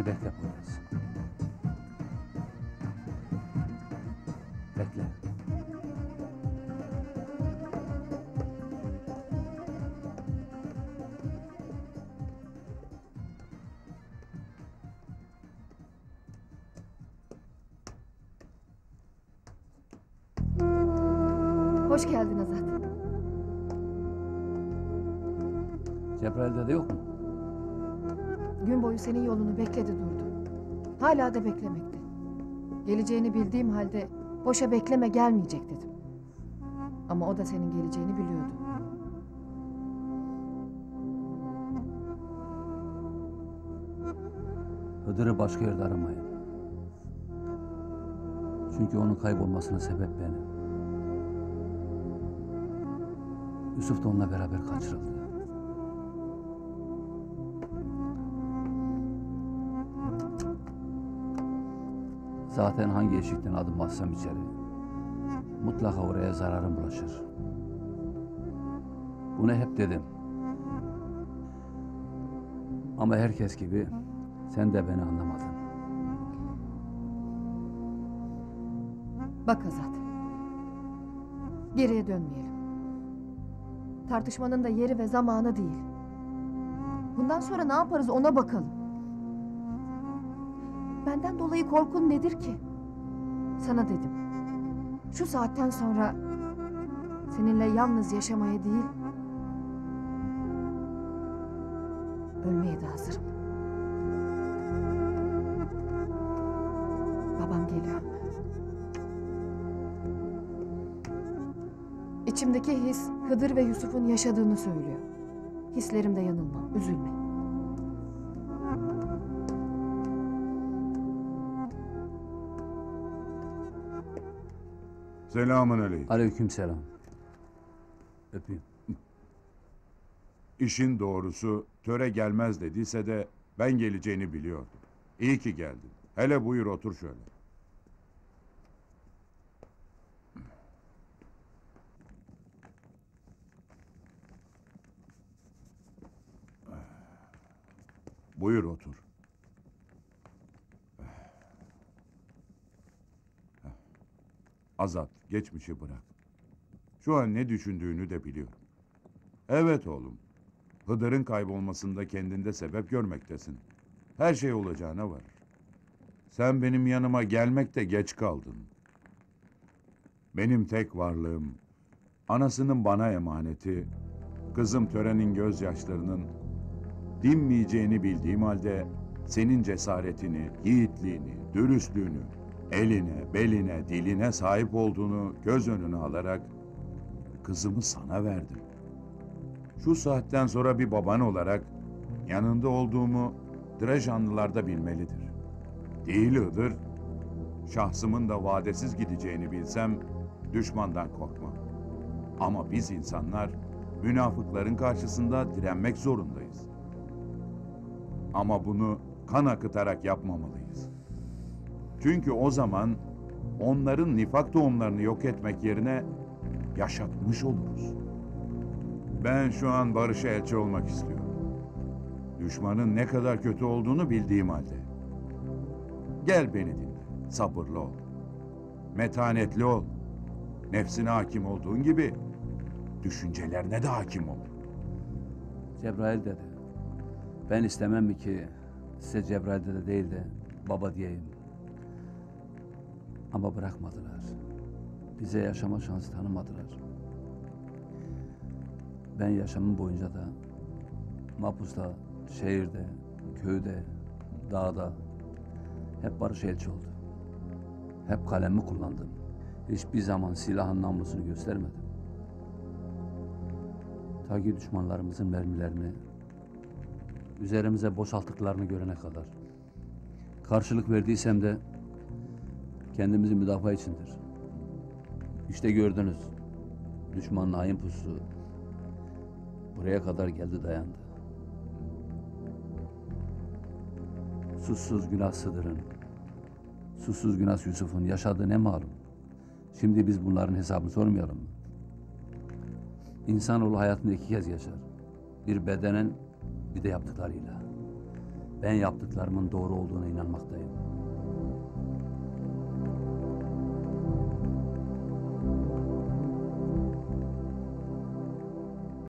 Beni bekle Poyraz. Bekle. Hoş geldin Azat. Cebrail dede yok mu? Gün boyu senin yolunu bekledi durdu. Hala da beklemekte. Geleceğini bildiğim halde boşa bekleme gelmeyecek dedim. Ama o da senin geleceğini biliyordu. Hıdır'ı başka yerde aramayın. Çünkü onun kaybolmasına sebep benim. Yusuf da onunla beraber kaçırıldı. Zaten hangi eşikten adım bassam içeri, mutlaka oraya zararım bulaşır. Bunu hep dedim. Ama herkes gibi sen de beni anlamadın. Bak Azat. Geriye dönmeyelim. Tartışmanın da yeri ve zamanı değil. Bundan sonra ne yaparız ona bakalım. Benden dolayı korkun nedir ki? Sana dedim. Şu saatten sonra seninle yalnız yaşamaya değil, ölmeye de hazırım. Babam geliyor. İçimdeki his Hıdır ve Yusuf'un yaşadığını söylüyor. Hislerimde yanılmam, üzülme. Selamünaleyküm. Aleykümselam. Öpeyim. İşin doğrusu töre gelmez dediyse de ben geleceğini biliyordum. İyi ki geldin. Hele buyur otur şöyle. Buyur otur. Azat, geçmişi bırak. Şu an ne düşündüğünü de biliyorum. Evet oğlum. Hıdır'ın kaybolmasında kendinde sebep görmektesin. Her şey olacağına varır. Sen benim yanıma gelmekte geç kaldın. Benim tek varlığım, anasının bana emaneti, kızım törenin gözyaşlarının dinmeyeceğini bildiğim halde senin cesaretini, yiğitliğini, dürüstlüğünü, eline, beline, diline sahip olduğunu göz önüne alarak kızımı sana verdim. Şu saatten sonra bir baban olarak yanında olduğumu Drajanlılar da bilmelidir. Değil Hıdır, şahsımın da vadesiz gideceğini bilsem düşmandan korkmam. Ama biz insanlar münafıkların karşısında direnmek zorundayız. Ama bunu kan akıtarak yapmamalıyız. Çünkü o zaman onların nifak tohumlarını yok etmek yerine yaşatmış oluruz. Ben şu an barışa elçi olmak istiyorum. Düşmanın ne kadar kötü olduğunu bildiğim halde. Gel beni dinle, sabırlı ol. Metanetli ol. Nefsine hakim olduğun gibi düşüncelerine de hakim ol. Cebrail dedi. Ben istemem mi ki size Cebrail dede değil de baba diyeyim. Ama bırakmadılar. Bize yaşama şansı tanımadılar. Ben yaşamım boyunca da mahpusta, şehirde, köyde, dağda hep barış elçi oldu. Hep kalemimi kullandım. Hiçbir zaman silahın namlusunu göstermedim. Ta ki düşmanlarımızın mermilerini üzerimize boşalttıklarını görene kadar. Karşılık verdiysem de kendimizi müdafaa içindir. İşte gördünüz. Düşmanın hain pusu buraya kadar geldi dayandı. Suçsuz günah Sıdır'ın, susuz günah Yusuf'un yaşadığı ne malum. Şimdi biz bunların hesabını sormayalım mı? İnsanoğlu hayatında iki kez yaşar. Bir bedenen, bir de yaptıklarıyla. Ben yaptıklarımın doğru olduğuna inanmak